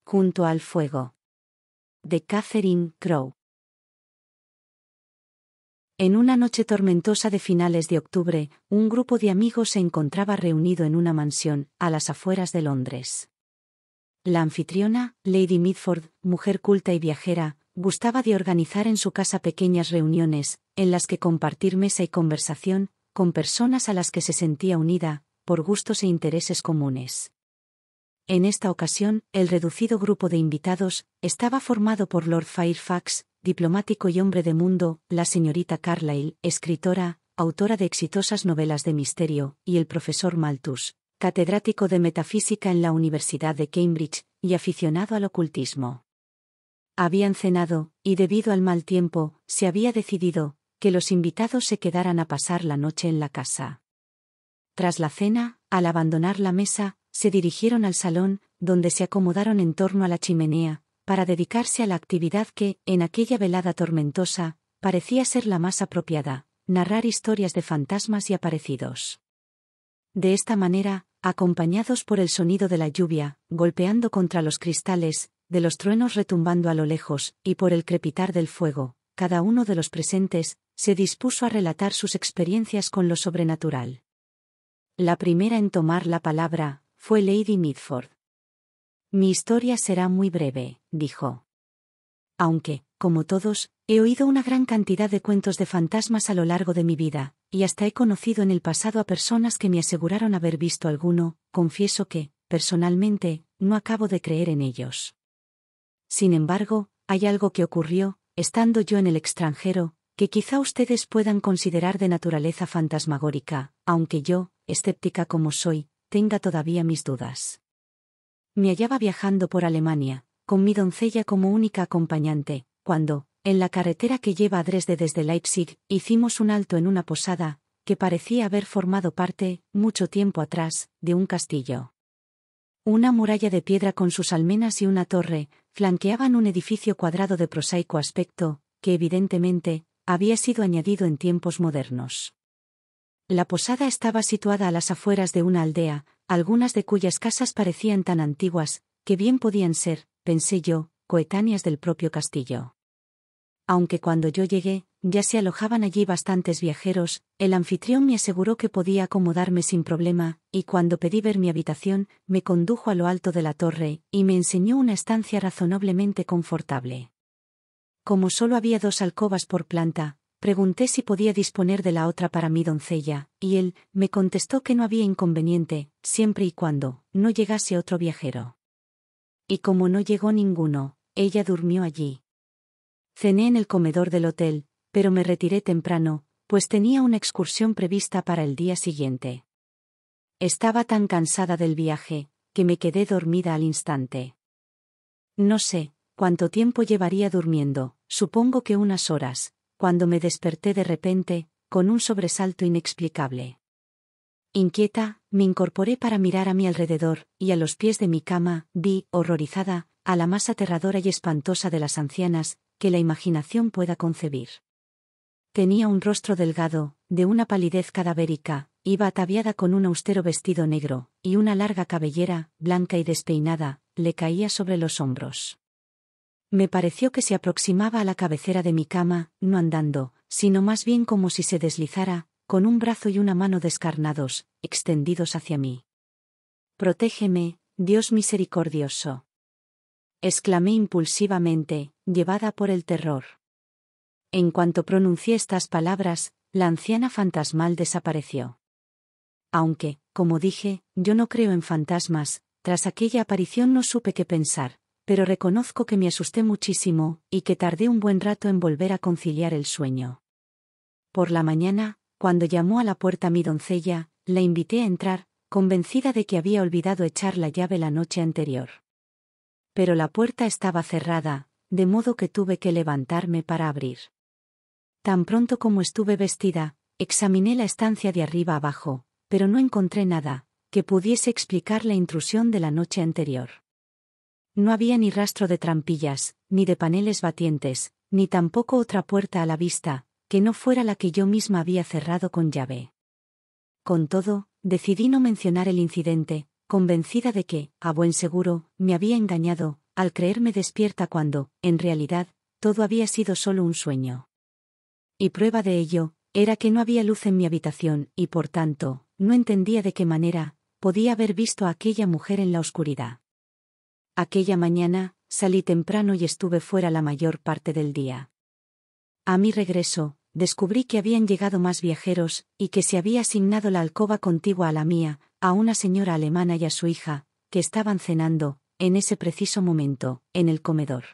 Junto al fuego. De Catherine Crowe. En una noche tormentosa de finales de octubre, un grupo de amigos se encontraba reunido en una mansión, a las afueras de Londres. La anfitriona, Lady Mitford, mujer culta y viajera, gustaba de organizar en su casa pequeñas reuniones, en las que compartir mesa y conversación, con personas a las que se sentía unida, por gustos e intereses comunes. En esta ocasión, el reducido grupo de invitados estaba formado por Lord Fairfax, diplomático y hombre de mundo, la señorita Carlyle, escritora, autora de exitosas novelas de misterio, y el profesor Malthus, catedrático de metafísica en la Universidad de Cambridge, y aficionado al ocultismo. Habían cenado, y debido al mal tiempo, se había decidido que los invitados se quedaran a pasar la noche en la casa. Tras la cena, al abandonar la mesa, se dirigieron al salón, donde se acomodaron en torno a la chimenea, para dedicarse a la actividad que, en aquella velada tormentosa, parecía ser la más apropiada: narrar historias de fantasmas y aparecidos. De esta manera, acompañados por el sonido de la lluvia, golpeando contra los cristales, de los truenos retumbando a lo lejos, y por el crepitar del fuego, cada uno de los presentes se dispuso a relatar sus experiencias con lo sobrenatural. La primera en tomar la palabra fue Lady Mitford. Mi historia será muy breve, dijo. Aunque, como todos, he oído una gran cantidad de cuentos de fantasmas a lo largo de mi vida, y hasta he conocido en el pasado a personas que me aseguraron haber visto alguno, confieso que, personalmente, no acabo de creer en ellos. Sin embargo, hay algo que ocurrió, estando yo en el extranjero, que quizá ustedes puedan considerar de naturaleza fantasmagórica, aunque yo, escéptica como soy, tenga todavía mis dudas. Me hallaba viajando por Alemania, con mi doncella como única acompañante, cuando, en la carretera que lleva a Dresde desde Leipzig, hicimos un alto en una posada, que parecía haber formado parte, mucho tiempo atrás, de un castillo. Una muralla de piedra con sus almenas y una torre, flanqueaban un edificio cuadrado de prosaico aspecto, que evidentemente, había sido añadido en tiempos modernos. La posada estaba situada a las afueras de una aldea, algunas de cuyas casas parecían tan antiguas, que bien podían ser, pensé yo, coetáneas del propio castillo. Aunque cuando yo llegué, ya se alojaban allí bastantes viajeros, el anfitrión me aseguró que podía acomodarme sin problema, y cuando pedí ver mi habitación, me condujo a lo alto de la torre, y me enseñó una estancia razonablemente confortable. Como solo había 2 alcobas por planta, pregunté si podía disponer de la otra para mi doncella, y él me contestó que no había inconveniente, siempre y cuando no llegase otro viajero. Y como no llegó ninguno, ella durmió allí. Cené en el comedor del hotel, pero me retiré temprano, pues tenía una excursión prevista para el día siguiente. Estaba tan cansada del viaje, que me quedé dormida al instante. No sé cuánto tiempo llevaría durmiendo, supongo que unas horas, cuando me desperté de repente, con un sobresalto inexplicable. Inquieta, me incorporé para mirar a mi alrededor, y a los pies de mi cama, vi, horrorizada, a la más aterradora y espantosa de las ancianas, que la imaginación pueda concebir. Tenía un rostro delgado, de una palidez cadavérica, iba ataviada con un austero vestido negro, y una larga cabellera, blanca y despeinada, le caía sobre los hombros. Me pareció que se aproximaba a la cabecera de mi cama, no andando, sino más bien como si se deslizara, con un brazo y una mano descarnados, extendidos hacia mí. «Protégeme, Dios misericordioso», exclamé impulsivamente, llevada por el terror. En cuanto pronuncié estas palabras, la anciana fantasmal desapareció. Aunque, como dije, yo no creo en fantasmas, tras aquella aparición no supe qué pensar, pero reconozco que me asusté muchísimo, y que tardé un buen rato en volver a conciliar el sueño. Por la mañana, cuando llamó a la puerta mi doncella, la invité a entrar, convencida de que había olvidado echar la llave la noche anterior. Pero la puerta estaba cerrada, de modo que tuve que levantarme para abrir. Tan pronto como estuve vestida, examiné la estancia de arriba abajo, pero no encontré nada que pudiese explicar la intrusión de la noche anterior. No había ni rastro de trampillas, ni de paneles batientes, ni tampoco otra puerta a la vista, que no fuera la que yo misma había cerrado con llave. Con todo, decidí no mencionar el incidente, convencida de que, a buen seguro, me había engañado, al creerme despierta cuando, en realidad, todo había sido solo un sueño. Y prueba de ello, era que no había luz en mi habitación y por tanto, no entendía de qué manera podía haber visto a aquella mujer en la oscuridad. Aquella mañana, salí temprano y estuve fuera la mayor parte del día. A mi regreso, descubrí que habían llegado más viajeros, y que se había asignado la alcoba contigua a la mía, a una señora alemana y a su hija, que estaban cenando, en ese preciso momento, en el comedor.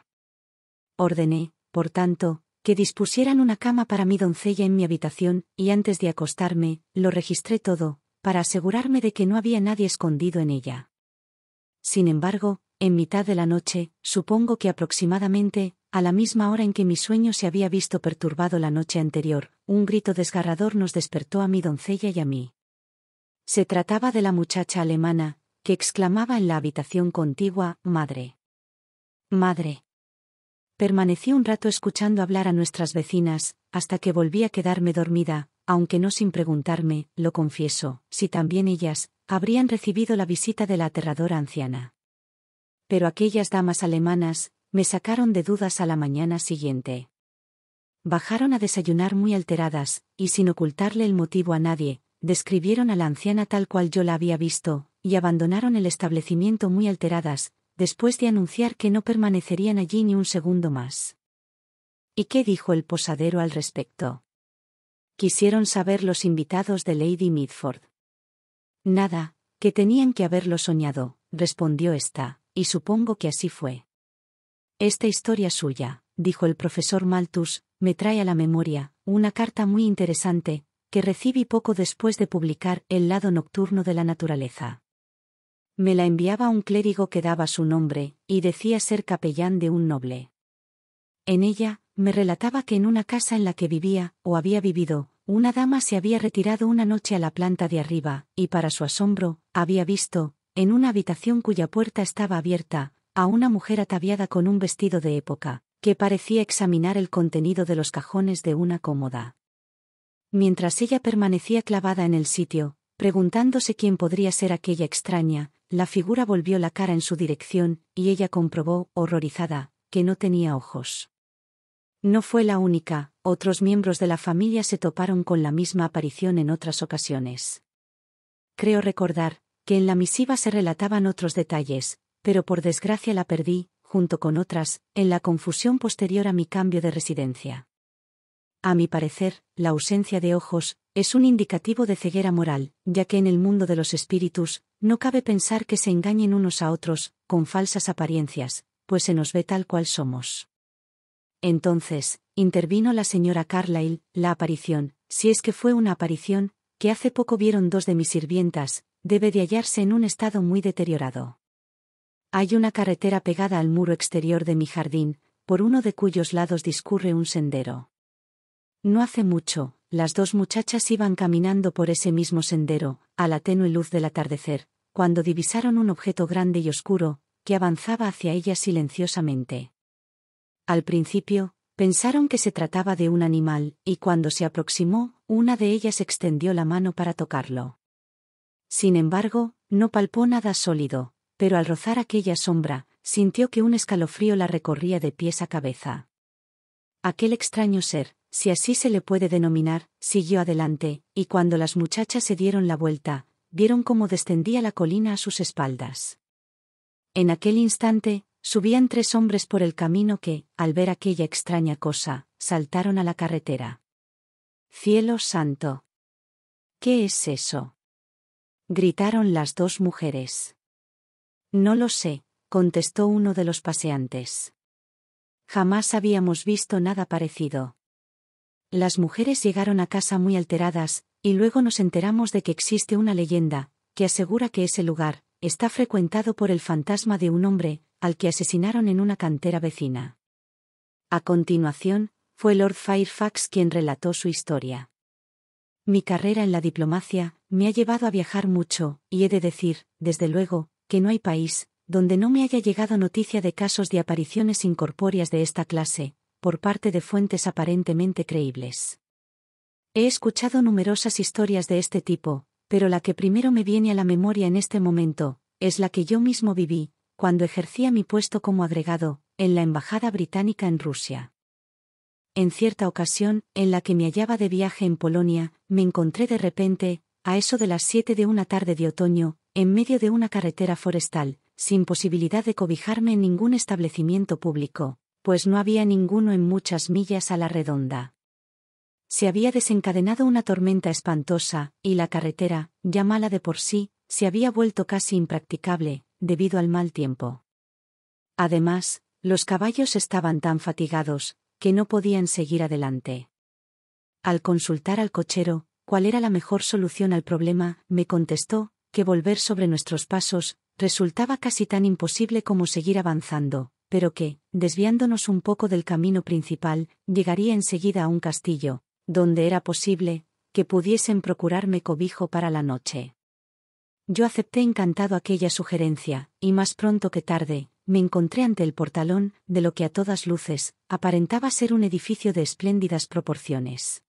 Ordené, por tanto, que dispusieran una cama para mi doncella en mi habitación, y antes de acostarme, lo registré todo, para asegurarme de que no había nadie escondido en ella. Sin embargo, en mitad de la noche, supongo que aproximadamente, a la misma hora en que mi sueño se había visto perturbado la noche anterior, un grito desgarrador nos despertó a mi doncella y a mí. Se trataba de la muchacha alemana, que exclamaba en la habitación contigua: «Madre. Madre». Permanecí un rato escuchando hablar a nuestras vecinas, hasta que volví a quedarme dormida, aunque no sin preguntarme, lo confieso, si también ellas habrían recibido la visita de la aterradora anciana. Pero aquellas damas alemanas me sacaron de dudas a la mañana siguiente. Bajaron a desayunar muy alteradas, y sin ocultarle el motivo a nadie, describieron a la anciana tal cual yo la había visto, y abandonaron el establecimiento muy alteradas, después de anunciar que no permanecerían allí ni un segundo más. ¿Y qué dijo el posadero al respecto?, quisieron saber los invitados de Lady Mitford. Nada, que tenían que haberlo soñado, respondió ésta, y supongo que así fue. Esta historia suya, dijo el profesor Malthus, me trae a la memoria una carta muy interesante, que recibí poco después de publicar El lado nocturno de la naturaleza. Me la enviaba un clérigo que daba su nombre, y decía ser capellán de un noble. En ella, me relataba que en una casa en la que vivía, o había vivido, una dama se había retirado una noche a la planta de arriba, y para su asombro, había visto, en una habitación cuya puerta estaba abierta, a una mujer ataviada con un vestido de época, que parecía examinar el contenido de los cajones de una cómoda. Mientras ella permanecía clavada en el sitio, preguntándose quién podría ser aquella extraña, la figura volvió la cara en su dirección, y ella comprobó, horrorizada, que no tenía ojos. No fue la única, otros miembros de la familia se toparon con la misma aparición en otras ocasiones. Creo recordar que en la misiva se relataban otros detalles, pero por desgracia la perdí, junto con otras, en la confusión posterior a mi cambio de residencia. A mi parecer, la ausencia de ojos es un indicativo de ceguera moral, ya que en el mundo de los espíritus no cabe pensar que se engañen unos a otros, con falsas apariencias, pues se nos ve tal cual somos. Entonces, intervino la señora Carlyle, la aparición, si es que fue una aparición, que hace poco vieron dos de mis sirvientas, debe de hallarse en un estado muy deteriorado. Hay una carretera pegada al muro exterior de mi jardín, por uno de cuyos lados discurre un sendero. No hace mucho, las dos muchachas iban caminando por ese mismo sendero, a la tenue luz del atardecer, cuando divisaron un objeto grande y oscuro, que avanzaba hacia ellas silenciosamente. Al principio, pensaron que se trataba de un animal, y cuando se aproximó, una de ellas extendió la mano para tocarlo. Sin embargo, no palpó nada sólido, pero al rozar aquella sombra, sintió que un escalofrío la recorría de pies a cabeza. Aquel extraño ser, si así se le puede denominar, siguió adelante, y cuando las muchachas se dieron la vuelta, vieron cómo descendía la colina a sus espaldas. En aquel instante, subían tres hombres por el camino que, al ver aquella extraña cosa, saltaron a la carretera. ¡Cielo santo! ¿Qué es eso?, gritaron las dos mujeres. No lo sé, contestó uno de los paseantes. Jamás habíamos visto nada parecido. Las mujeres llegaron a casa muy alteradas, y luego nos enteramos de que existe una leyenda, que asegura que ese lugar está frecuentado por el fantasma de un hombre, al que asesinaron en una cantera vecina. A continuación, fue Lord Fairfax quien relató su historia. Mi carrera en la diplomacia me ha llevado a viajar mucho, y he de decir, desde luego, que no hay país donde no me haya llegado noticia de casos de apariciones incorpóreas de esta clase, por parte de fuentes aparentemente creíbles. He escuchado numerosas historias de este tipo, pero la que primero me viene a la memoria en este momento, es la que yo mismo viví, cuando ejercía mi puesto como agregado, en la Embajada Británica en Rusia. En cierta ocasión, en la que me hallaba de viaje en Polonia, me encontré de repente, a eso de las 7 de una tarde de otoño, en medio de una carretera forestal, sin posibilidad de cobijarme en ningún establecimiento público, pues no había ninguno en muchas millas a la redonda. Se había desencadenado una tormenta espantosa, y la carretera, ya mala de por sí, se había vuelto casi impracticable, debido al mal tiempo. Además, los caballos estaban tan fatigados, que no podían seguir adelante. Al consultar al cochero, cuál era la mejor solución al problema, me contestó, que volver sobre nuestros pasos, resultaba casi tan imposible como seguir avanzando, pero que, desviándonos un poco del camino principal, llegaría enseguida a un castillo, donde era posible, que pudiesen procurarme cobijo para la noche. Yo acepté encantado aquella sugerencia, y más pronto que tarde, me encontré ante el portalón, de lo que a todas luces, aparentaba ser un edificio de espléndidas proporciones.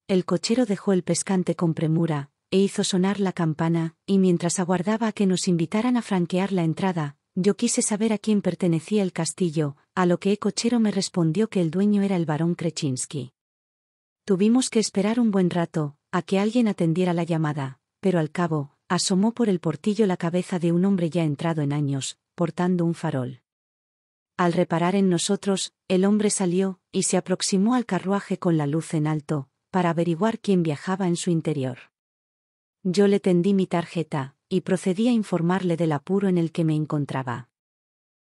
El cochero dejó el pescante con premura, e hizo sonar la campana, y mientras aguardaba a que nos invitaran a franquear la entrada, yo quise saber a quién pertenecía el castillo, a lo que el cochero me respondió que el dueño era el barón Kreczynski. Tuvimos que esperar un buen rato, a que alguien atendiera la llamada, pero al cabo, asomó por el portillo la cabeza de un hombre ya entrado en años, portando un farol. Al reparar en nosotros, el hombre salió, y se aproximó al carruaje con la luz en alto, para averiguar quién viajaba en su interior. Yo le tendí mi tarjeta, y procedí a informarle del apuro en el que me encontraba.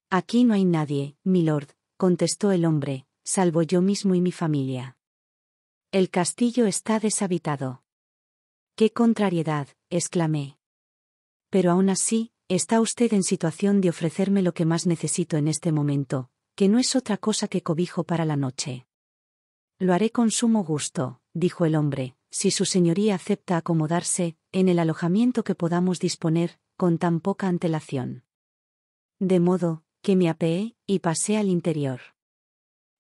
«Aquí no hay nadie, milord», contestó el hombre, «salvo yo mismo y mi familia. El castillo está deshabitado». «¡Qué contrariedad!», exclamé. «Pero aún así, está usted en situación de ofrecerme lo que más necesito en este momento, que no es otra cosa que cobijo para la noche». «Lo haré con sumo gusto», dijo el hombre, «si su señoría acepta acomodarse, en el alojamiento que podamos disponer, con tan poca antelación». De modo, que me apeé, y pasé al interior.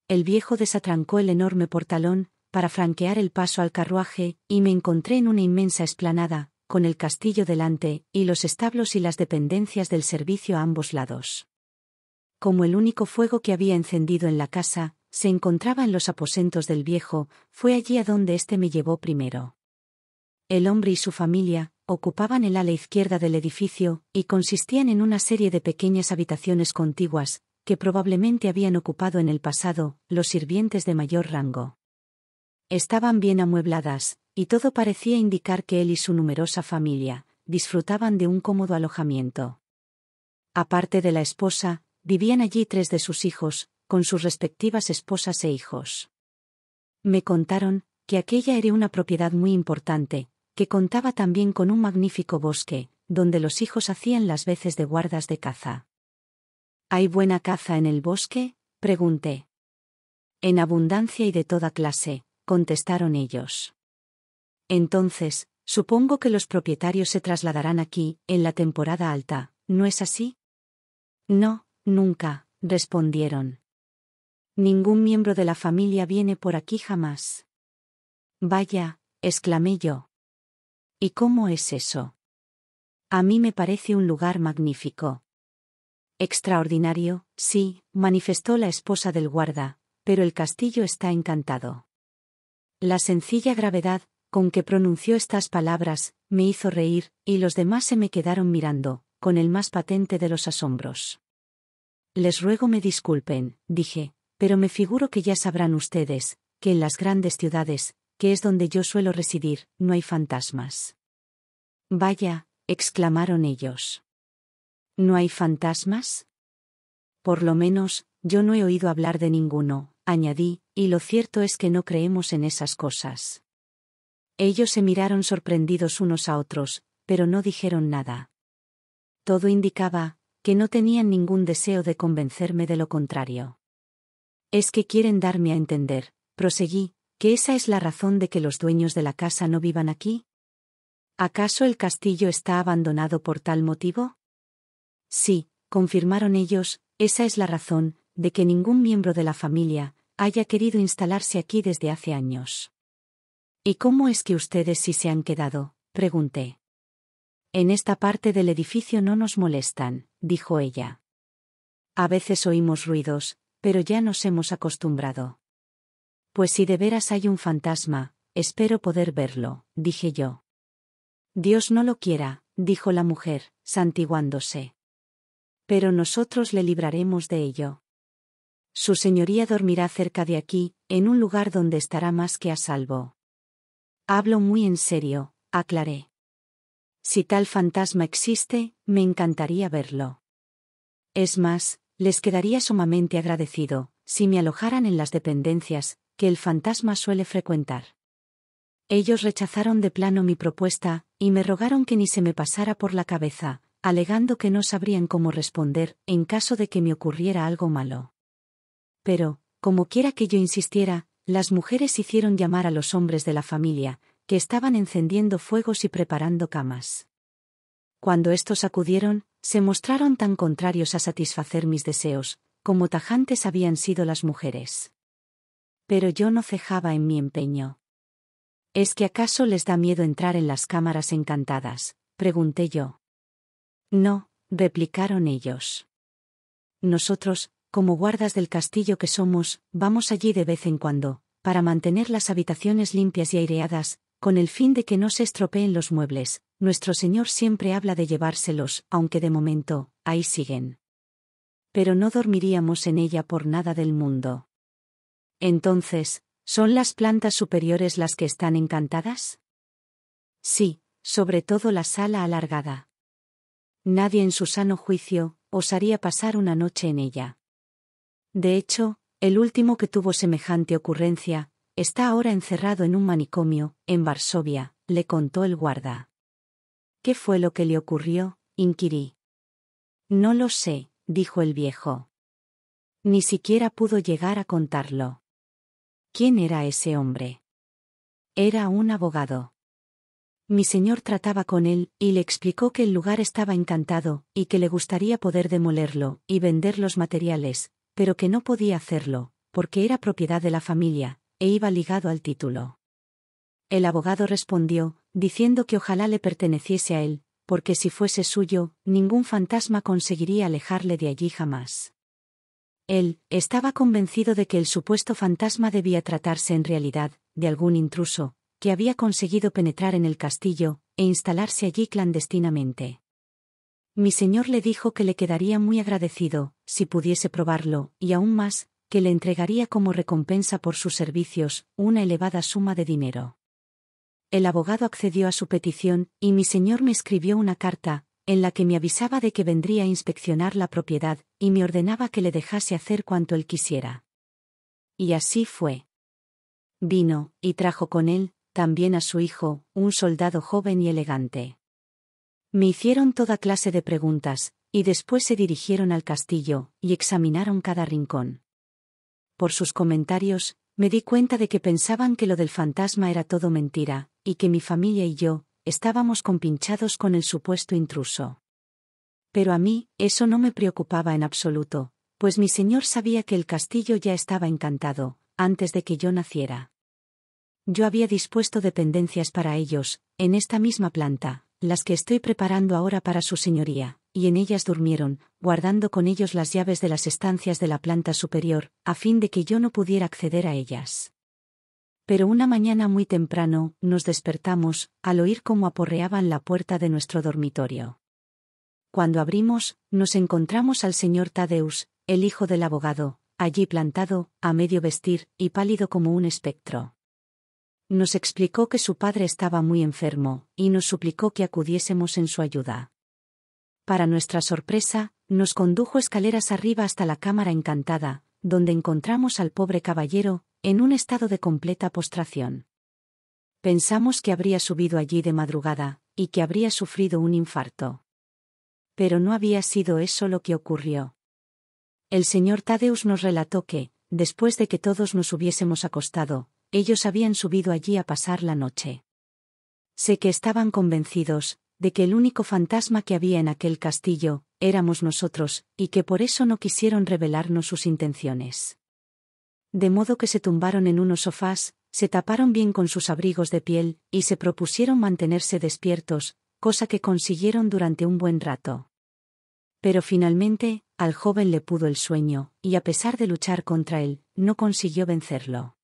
El viejo desatrancó el enorme portalón, para franquear el paso al carruaje, y me encontré en una inmensa explanada, con el castillo delante, y los establos y las dependencias del servicio a ambos lados. Como el único fuego que había encendido en la casa, se encontraba en los aposentos del viejo, fue allí a donde éste me llevó primero. El hombre y su familia ocupaban el ala izquierda del edificio, y consistían en una serie de pequeñas habitaciones contiguas, que probablemente habían ocupado en el pasado los sirvientes de mayor rango. Estaban bien amuebladas, y todo parecía indicar que él y su numerosa familia disfrutaban de un cómodo alojamiento. Aparte de la esposa, vivían allí 3 de sus hijos, con sus respectivas esposas e hijos. Me contaron que aquella era una propiedad muy importante, que contaba también con un magnífico bosque, donde los hijos hacían las veces de guardas de caza. ¿Hay buena caza en el bosque?, pregunté. En abundancia y de toda clase, contestaron ellos. Entonces, supongo que los propietarios se trasladarán aquí, en la temporada alta, ¿no es así? No, nunca, respondieron. Ningún miembro de la familia viene por aquí jamás. Vaya, exclamé yo. ¿Y cómo es eso? A mí me parece un lugar magnífico. Extraordinario, sí, manifestó la esposa del guarda, pero el castillo está encantado. La sencilla gravedad con que pronunció estas palabras me hizo reír, y los demás se me quedaron mirando, con el más patente de los asombros. Les ruego me disculpen, dije, pero me figuro que ya sabrán ustedes, que en las grandes ciudades, que es donde yo suelo residir, no hay fantasmas. Vaya, exclamaron ellos. ¿No hay fantasmas? Por lo menos, yo no he oído hablar de ninguno, añadí, y lo cierto es que no creemos en esas cosas. Ellos se miraron sorprendidos unos a otros, pero no dijeron nada. Todo indicaba que no tenían ningún deseo de convencerme de lo contrario. Es que quieren darme a entender, proseguí, que esa es la razón de que los dueños de la casa no vivan aquí. ¿Acaso el castillo está abandonado por tal motivo? Sí, confirmaron ellos, esa es la razón, de que ningún miembro de la familia haya querido instalarse aquí desde hace años. ¿Y cómo es que ustedes sí se han quedado?, pregunté. en esta parte del edificio no nos molestan, dijo ella. A veces oímos ruidos, pero ya nos hemos acostumbrado. Pues si de veras hay un fantasma, espero poder verlo, dije yo. Dios no lo quiera, dijo la mujer, santiguándose. Pero nosotros le libraremos de ello. Su señoría dormirá cerca de aquí, en un lugar donde estará más que a salvo. Hablo muy en serio, aclaré. Si tal fantasma existe, me encantaría verlo. Es más, les quedaría sumamente agradecido, si me alojaran en las dependencias, que el fantasma suele frecuentar. Ellos rechazaron de plano mi propuesta, y me rogaron que ni se me pasara por la cabeza, alegando que no sabrían cómo responder, en caso de que me ocurriera algo malo. Pero, como quiera que yo insistiera, las mujeres hicieron llamar a los hombres de la familia, que estaban encendiendo fuegos y preparando camas. Cuando estos acudieron, se mostraron tan contrarios a satisfacer mis deseos, como tajantes habían sido las mujeres. Pero yo no cejaba en mi empeño. ¿Es que acaso les da miedo entrar en las cámaras encantadas?, pregunté yo. No, replicaron ellos. Nosotros, como guardas del castillo que somos, vamos allí de vez en cuando, para mantener las habitaciones limpias y aireadas, con el fin de que no se estropeen los muebles. Nuestro señor siempre habla de llevárselos, aunque de momento, ahí siguen. Pero no dormiríamos en ella por nada del mundo. Entonces, ¿son las plantas superiores las que están encantadas? Sí, sobre todo la sala alargada. Nadie en su sano juicio osaría pasar una noche en ella. De hecho, el último que tuvo semejante ocurrencia, está ahora encerrado en un manicomio, en Varsovia, le contó el guarda. ¿Qué fue lo que le ocurrió?, inquirí. No lo sé, dijo el viejo. Ni siquiera pudo llegar a contarlo. ¿Quién era ese hombre? Era un abogado. Mi señor trataba con él, y le explicó que el lugar estaba encantado, y que le gustaría poder demolerlo, y vender los materiales, pero que no podía hacerlo, porque era propiedad de la familia, e iba ligado al título. El abogado respondió, diciendo que ojalá le perteneciese a él, porque si fuese suyo, ningún fantasma conseguiría alejarle de allí jamás. Él estaba convencido de que el supuesto fantasma debía tratarse en realidad de algún intruso, que había conseguido penetrar en el castillo, e instalarse allí clandestinamente. Mi señor le dijo que le quedaría muy agradecido, si pudiese probarlo, y aún más, que le entregaría como recompensa por sus servicios, una elevada suma de dinero. El abogado accedió a su petición, y mi señor me escribió una carta, en la que me avisaba de que vendría a inspeccionar la propiedad, y me ordenaba que le dejase hacer cuanto él quisiera. Y así fue. Vino, y trajo con él, también a su hijo, un soldado joven y elegante. Me hicieron toda clase de preguntas, y después se dirigieron al castillo, y examinaron cada rincón. Por sus comentarios, me di cuenta de que pensaban que lo del fantasma era todo mentira, y que mi familia y yo estábamos compinchados con el supuesto intruso. Pero a mí, eso no me preocupaba en absoluto, pues mi señor sabía que el castillo ya estaba encantado, antes de que yo naciera. Yo había dispuesto dependencias para ellos, en esta misma planta, las que estoy preparando ahora para su señoría, y en ellas durmieron, guardando con ellos las llaves de las estancias de la planta superior, a fin de que yo no pudiera acceder a ellas. Pero una mañana muy temprano, nos despertamos, al oír cómo aporreaban la puerta de nuestro dormitorio. Cuando abrimos, nos encontramos al señor Tadeusz, el hijo del abogado, allí plantado, a medio vestir, y pálido como un espectro. Nos explicó que su padre estaba muy enfermo, y nos suplicó que acudiésemos en su ayuda. Para nuestra sorpresa, nos condujo escaleras arriba hasta la cámara encantada, donde encontramos al pobre caballero, en un estado de completa postración. Pensamos que habría subido allí de madrugada, y que habría sufrido un infarto. Pero no había sido eso lo que ocurrió. El señor Tadeusz nos relató que, después de que todos nos hubiésemos acostado, ellos habían subido allí a pasar la noche. Sé que estaban convencidos de que el único fantasma que había en aquel castillo éramos nosotros, y que por eso no quisieron revelarnos sus intenciones. De modo que se tumbaron en unos sofás, se taparon bien con sus abrigos de piel, y se propusieron mantenerse despiertos, cosa que consiguieron durante un buen rato. Pero finalmente, al joven le pudo el sueño, y a pesar de luchar contra él, no consiguió vencerlo.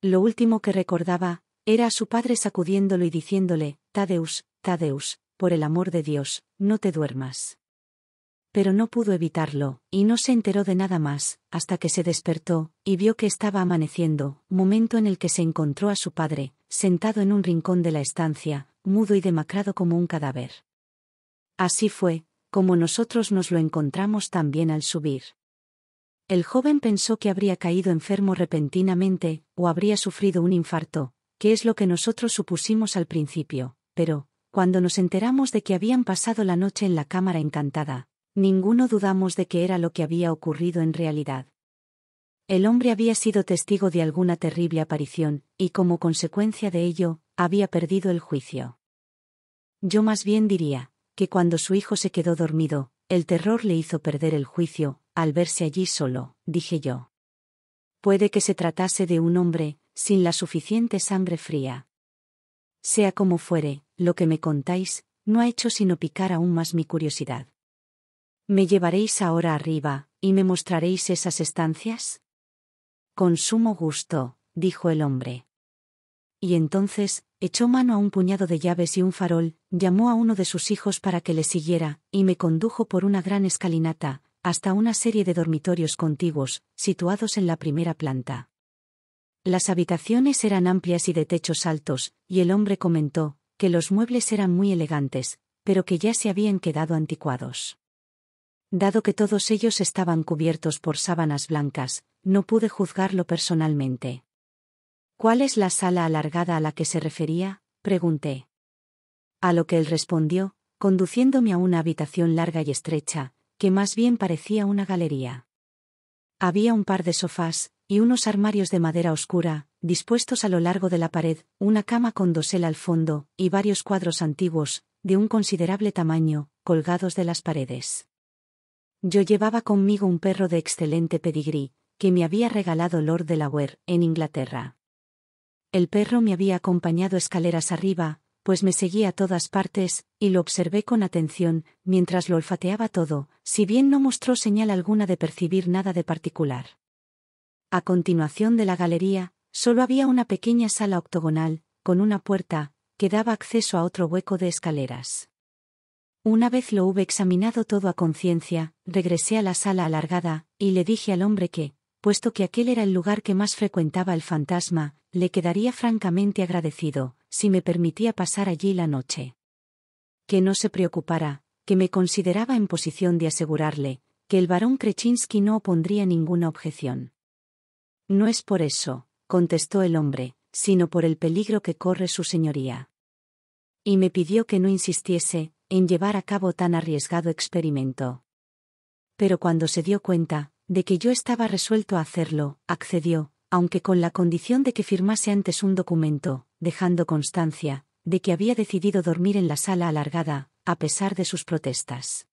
Lo último que recordaba era a su padre sacudiéndolo y diciéndole: Tadeus, Tadeus, por el amor de Dios, no te duermas. Pero no pudo evitarlo, y no se enteró de nada más, hasta que se despertó, y vio que estaba amaneciendo, momento en el que se encontró a su padre, sentado en un rincón de la estancia, mudo y demacrado como un cadáver. Así fue, como nosotros nos lo encontramos también al subir. El joven pensó que habría caído enfermo repentinamente, o habría sufrido un infarto, que es lo que nosotros supusimos al principio, pero, cuando nos enteramos de que habían pasado la noche en la cámara encantada, ninguno dudamos de que era lo que había ocurrido en realidad. El hombre había sido testigo de alguna terrible aparición, y como consecuencia de ello, había perdido el juicio. Yo más bien diría, que cuando su hijo se quedó dormido, el terror le hizo perder el juicio, al verse allí solo, dije yo. Puede que se tratase de un hombre, sin la suficiente sangre fría. Sea como fuere, lo que me contáis, no ha hecho sino picar aún más mi curiosidad. ¿Me llevaréis ahora arriba, y me mostraréis esas estancias? Con sumo gusto, dijo el hombre. Y entonces, echó mano a un puñado de llaves y un farol, llamó a uno de sus hijos para que le siguiera, y me condujo por una gran escalinata, hasta una serie de dormitorios contiguos, situados en la primera planta. Las habitaciones eran amplias y de techos altos, y el hombre comentó, que los muebles eran muy elegantes, pero que ya se habían quedado anticuados. Dado que todos ellos estaban cubiertos por sábanas blancas, no pude juzgarlo personalmente. ¿Cuál es la sala alargada a la que se refería?, pregunté. A lo que él respondió, conduciéndome a una habitación larga y estrecha, que más bien parecía una galería. Había un par de sofás, y unos armarios de madera oscura, dispuestos a lo largo de la pared, una cama con dosel al fondo, y varios cuadros antiguos, de un considerable tamaño, colgados de las paredes. Yo llevaba conmigo un perro de excelente pedigrí, que me había regalado Lord Delaware, en Inglaterra. El perro me había acompañado escaleras arriba, pues me seguía a todas partes, y lo observé con atención, mientras lo olfateaba todo, si bien no mostró señal alguna de percibir nada de particular. A continuación de la galería, solo había una pequeña sala octogonal, con una puerta, que daba acceso a otro hueco de escaleras. Una vez lo hube examinado todo a conciencia, regresé a la sala alargada, y le dije al hombre que, puesto que aquel era el lugar que más frecuentaba el fantasma, le quedaría francamente agradecido, si me permitía pasar allí la noche. Que no se preocupara, que me consideraba en posición de asegurarle, que el barón Kretinsky no opondría ninguna objeción. No es por eso, contestó el hombre, sino por el peligro que corre su señoría. Y me pidió que no insistiese en llevar a cabo tan arriesgado experimento. Pero cuando se dio cuenta de que yo estaba resuelto a hacerlo, accedió, aunque con la condición de que firmase antes un documento, dejando constancia de que había decidido dormir en la sala alargada, a pesar de sus protestas.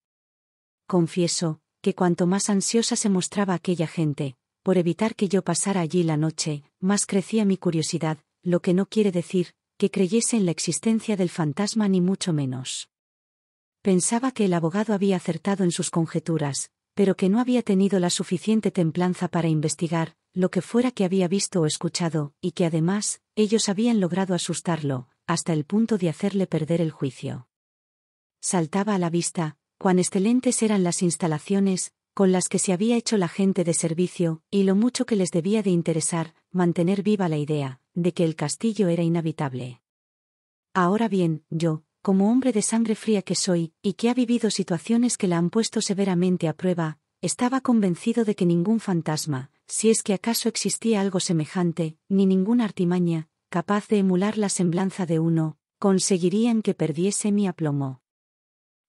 Confieso que cuanto más ansiosa se mostraba aquella gente por evitar que yo pasara allí la noche, más crecía mi curiosidad, lo que no quiere decir que creyese en la existencia del fantasma ni mucho menos. Pensaba que el abogado había acertado en sus conjeturas, pero que no había tenido la suficiente templanza para investigar lo que fuera que había visto o escuchado, y que además, ellos habían logrado asustarlo, hasta el punto de hacerle perder el juicio. Saltaba a la vista cuán excelentes eran las instalaciones con las que se había hecho la gente de servicio, y lo mucho que les debía de interesar mantener viva la idea de que el castillo era inhabitable. Ahora bien, yo, como hombre de sangre fría que soy, y que ha vivido situaciones que la han puesto severamente a prueba, estaba convencido de que ningún fantasma, si es que acaso existía algo semejante, ni ninguna artimaña, capaz de emular la semblanza de uno, conseguirían que perdiese mi aplomo.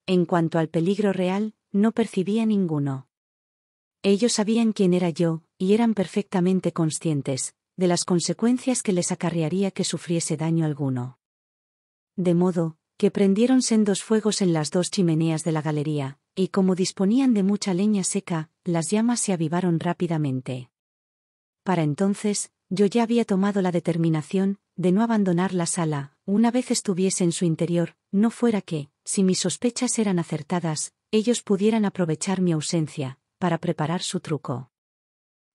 En cuanto al peligro real, no percibía ninguno. Ellos sabían quién era yo, y eran perfectamente conscientes de las consecuencias que les acarrearía que sufriese daño alguno. De modo que prendieron sendos fuegos en las dos chimeneas de la galería, y como disponían de mucha leña seca, las llamas se avivaron rápidamente. Para entonces, yo ya había tomado la determinación de no abandonar la sala, una vez estuviese en su interior, no fuera que, si mis sospechas eran acertadas, ellos pudieran aprovechar mi ausencia, para preparar su truco.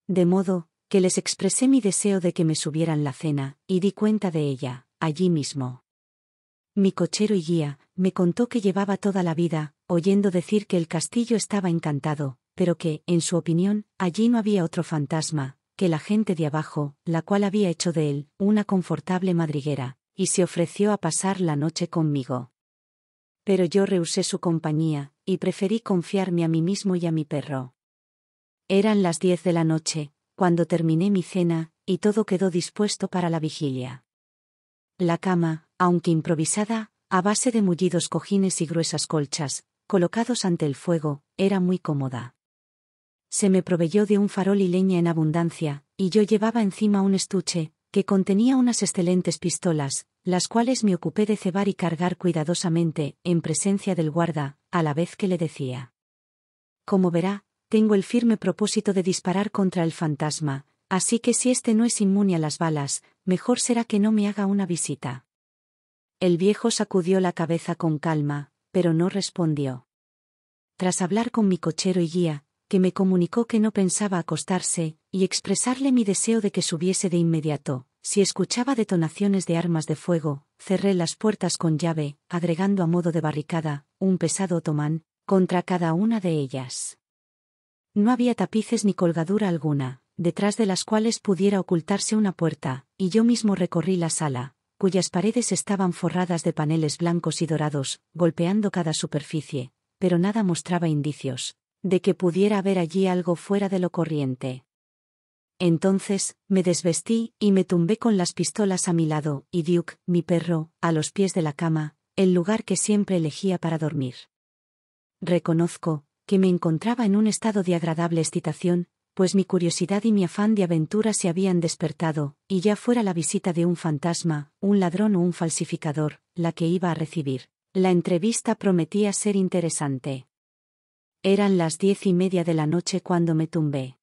De modo, que les expresé mi deseo de que me subieran la cena, y di cuenta de ella, allí mismo. Mi cochero y guía, me contó que llevaba toda la vida, oyendo decir que el castillo estaba encantado, pero que, en su opinión, allí no había otro fantasma, que la gente de abajo, la cual había hecho de él, una confortable madriguera, y se ofreció a pasar la noche conmigo. Pero yo rehusé su compañía, y preferí confiarme a mí mismo y a mi perro. Eran las 10 de la noche, cuando terminé mi cena, y todo quedó dispuesto para la vigilia. La cama, aunque improvisada, a base de mullidos cojines y gruesas colchas, colocados ante el fuego, era muy cómoda. Se me proveyó de un farol y leña en abundancia, y yo llevaba encima un estuche, que contenía unas excelentes pistolas, las cuales me ocupé de cebar y cargar cuidadosamente, en presencia del guarda, a la vez que le decía: como verá, tengo el firme propósito de disparar contra el fantasma, así que si este no es inmune a las balas, mejor será que no me haga una visita. El viejo sacudió la cabeza con calma, pero no respondió. Tras hablar con mi cochero y guía, que me comunicó que no pensaba acostarse, y expresarle mi deseo de que subiese de inmediato, si escuchaba detonaciones de armas de fuego, cerré las puertas con llave, agregando a modo de barricada, un pesado otomán, contra cada una de ellas. No había tapices ni colgadura alguna, detrás de las cuales pudiera ocultarse una puerta, y yo mismo recorrí la sala, cuyas paredes estaban forradas de paneles blancos y dorados, golpeando cada superficie, pero nada mostraba indicios de que pudiera haber allí algo fuera de lo corriente. Entonces, me desvestí, y me tumbé con las pistolas a mi lado, y Duke, mi perro, a los pies de la cama, el lugar que siempre elegía para dormir. Reconozco que me encontraba en un estado de agradable excitación, pues mi curiosidad y mi afán de aventura se habían despertado, y ya fuera la visita de un fantasma, un ladrón o un falsificador, la que iba a recibir, la entrevista prometía ser interesante. Eran las 10:30 de la noche cuando me tumbé.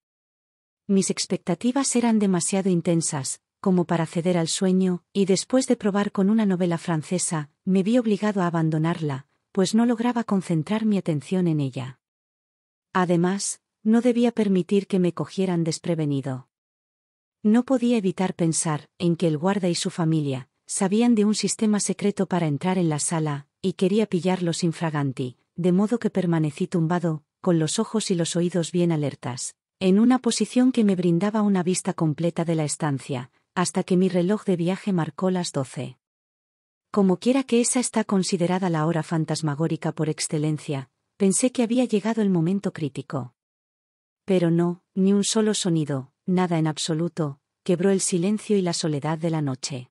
Mis expectativas eran demasiado intensas, como para ceder al sueño, y después de probar con una novela francesa, me vi obligado a abandonarla, pues no lograba concentrar mi atención en ella. Además, no debía permitir que me cogieran desprevenido. No podía evitar pensar en que el guarda y su familia sabían de un sistema secreto para entrar en la sala, y quería pillarlos infraganti, de modo que permanecí tumbado, con los ojos y los oídos bien alertas, en una posición que me brindaba una vista completa de la estancia, hasta que mi reloj de viaje marcó las 12. Como quiera que esa está considerada la hora fantasmagórica por excelencia, pensé que había llegado el momento crítico. Pero no, ni un solo sonido, nada en absoluto, quebró el silencio y la soledad de la noche.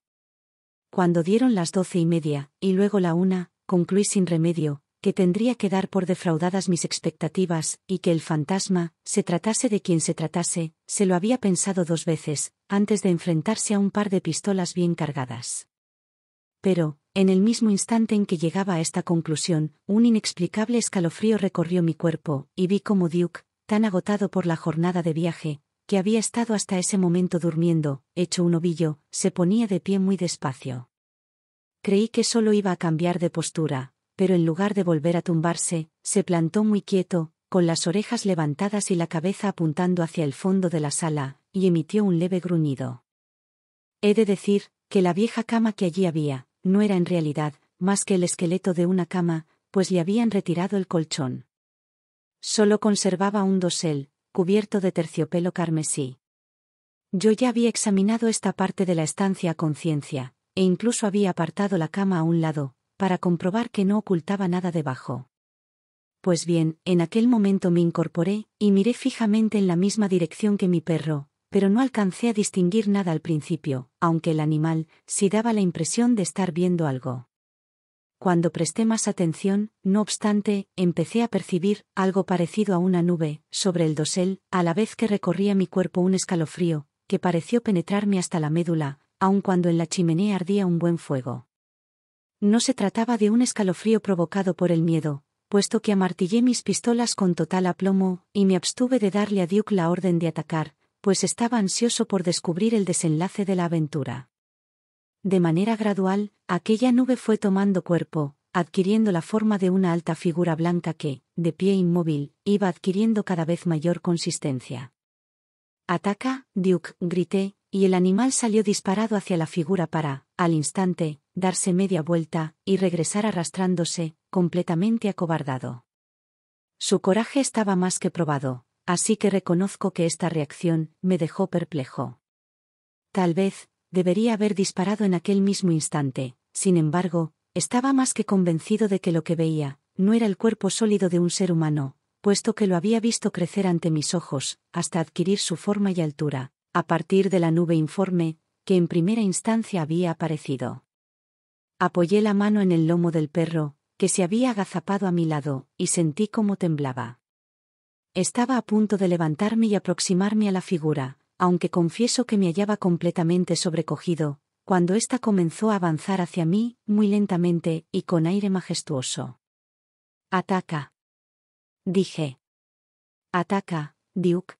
Cuando dieron las 12:30, y luego la 1, concluí sin remedio, que tendría que dar por defraudadas mis expectativas, y que el fantasma, se tratase de quien se tratase, se lo había pensado 2 veces, antes de enfrentarse a un par de pistolas bien cargadas. Pero, en el mismo instante en que llegaba a esta conclusión, un inexplicable escalofrío recorrió mi cuerpo, y vi cómo Duke, tan agotado por la jornada de viaje, que había estado hasta ese momento durmiendo, hecho un ovillo, se ponía de pie muy despacio. Creí que solo iba a cambiar de postura, pero en lugar de volver a tumbarse, se plantó muy quieto, con las orejas levantadas y la cabeza apuntando hacia el fondo de la sala, y emitió un leve gruñido. He de decir, que la vieja cama que allí había, no era en realidad, más que el esqueleto de una cama, pues le habían retirado el colchón. Solo conservaba un dosel, cubierto de terciopelo carmesí. Yo ya había examinado esta parte de la estancia a conciencia, e incluso había apartado la cama a un lado, para comprobar que no ocultaba nada debajo. Pues bien, en aquel momento me incorporé, y miré fijamente en la misma dirección que mi perro, pero no alcancé a distinguir nada al principio, aunque el animal sí daba la impresión de estar viendo algo. Cuando presté más atención, no obstante, empecé a percibir algo parecido a una nube sobre el dosel, a la vez que recorría mi cuerpo un escalofrío, que pareció penetrarme hasta la médula, aun cuando en la chimenea ardía un buen fuego. No se trataba de un escalofrío provocado por el miedo, puesto que amartillé mis pistolas con total aplomo, y me abstuve de darle a Duke la orden de atacar, pues estaba ansioso por descubrir el desenlace de la aventura. De manera gradual, aquella nube fue tomando cuerpo, adquiriendo la forma de una alta figura blanca que, de pie inmóvil, iba adquiriendo cada vez mayor consistencia. «Ataca, Duke», grité, y el animal salió disparado hacia la figura para, al instante, darse media vuelta y regresar arrastrándose, completamente acobardado. Su coraje estaba más que probado, así que reconozco que esta reacción me dejó perplejo. Tal vez debería haber disparado en aquel mismo instante, sin embargo, estaba más que convencido de que lo que veía no era el cuerpo sólido de un ser humano, puesto que lo había visto crecer ante mis ojos, hasta adquirir su forma y altura, a partir de la nube informe, que en primera instancia había aparecido. Apoyé la mano en el lomo del perro, que se había agazapado a mi lado, y sentí cómo temblaba. Estaba a punto de levantarme y aproximarme a la figura, aunque confieso que me hallaba completamente sobrecogido, cuando ésta comenzó a avanzar hacia mí, muy lentamente y con aire majestuoso. «Ataca», dije. «Ataca, Duke».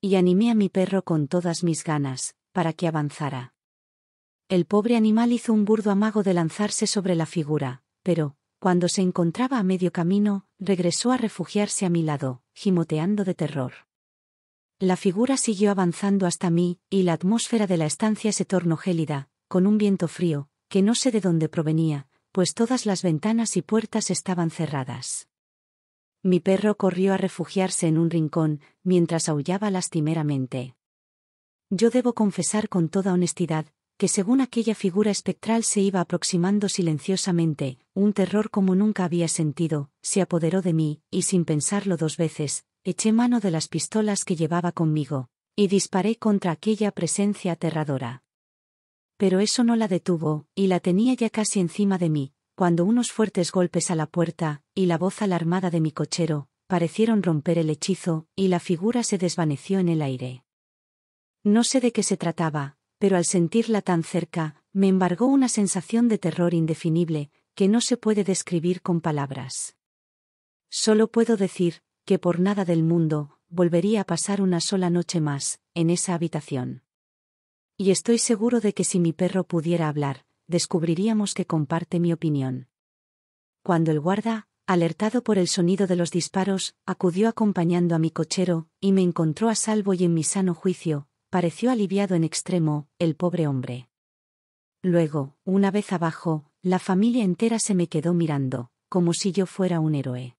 Y animé a mi perro con todas mis ganas, para que avanzara. El pobre animal hizo un burdo amago de lanzarse sobre la figura, pero, cuando se encontraba a medio camino, regresó a refugiarse a mi lado, gimoteando de terror. La figura siguió avanzando hasta mí, y la atmósfera de la estancia se tornó gélida, con un viento frío, que no sé de dónde provenía, pues todas las ventanas y puertas estaban cerradas. Mi perro corrió a refugiarse en un rincón, mientras aullaba lastimeramente. Yo debo confesar con toda honestidad, que según aquella figura espectral se iba aproximando silenciosamente, un terror como nunca había sentido, se apoderó de mí, y sin pensarlo dos veces, eché mano de las pistolas que llevaba conmigo, y disparé contra aquella presencia aterradora. Pero eso no la detuvo, y la tenía ya casi encima de mí, cuando unos fuertes golpes a la puerta, y la voz alarmada de mi cochero, parecieron romper el hechizo, y la figura se desvaneció en el aire. No sé de qué se trataba, pero al sentirla tan cerca, me embargó una sensación de terror indefinible, que no se puede describir con palabras. Solo puedo decir, que por nada del mundo, volvería a pasar una sola noche más, en esa habitación. Y estoy seguro de que si mi perro pudiera hablar, descubriríamos que comparte mi opinión. Cuando el guarda, alertado por el sonido de los disparos, acudió acompañando a mi cochero, y me encontró a salvo y en mi sano juicio, pareció aliviado en extremo, el pobre hombre. Luego, una vez abajo, la familia entera se me quedó mirando, como si yo fuera un héroe.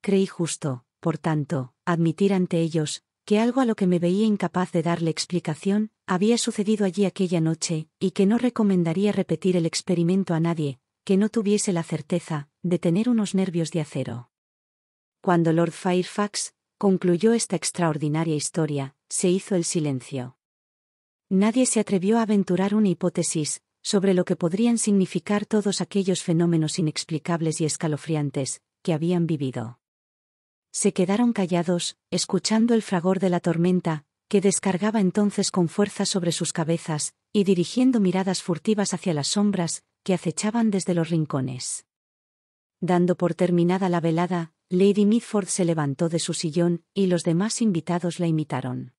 Creí justo, por tanto, admitir ante ellos, que algo a lo que me veía incapaz de darle explicación, había sucedido allí aquella noche, y que no recomendaría repetir el experimento a nadie, que no tuviese la certeza de tener unos nervios de acero. Cuando Lord Fairfax concluyó esta extraordinaria historia, se hizo el silencio. Nadie se atrevió a aventurar una hipótesis sobre lo que podrían significar todos aquellos fenómenos inexplicables y escalofriantes que habían vivido. Se quedaron callados, escuchando el fragor de la tormenta, que descargaba entonces con fuerza sobre sus cabezas, y dirigiendo miradas furtivas hacia las sombras, que acechaban desde los rincones. Dando por terminada la velada, Lady Mitford se levantó de su sillón, y los demás invitados la imitaron.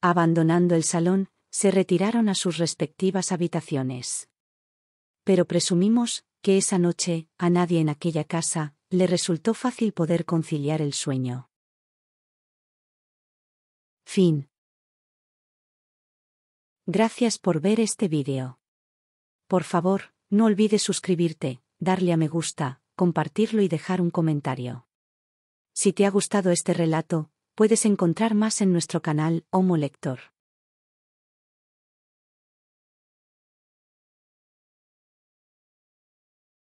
Abandonando el salón, se retiraron a sus respectivas habitaciones. Pero presumimos que esa noche, a nadie en aquella casa, le resultó fácil poder conciliar el sueño. Fin. Gracias por ver este vídeo. Por favor, no olvides suscribirte, darle a me gusta, compartirlo y dejar un comentario. Si te ha gustado este relato, puedes encontrar más en nuestro canal Homo Lector.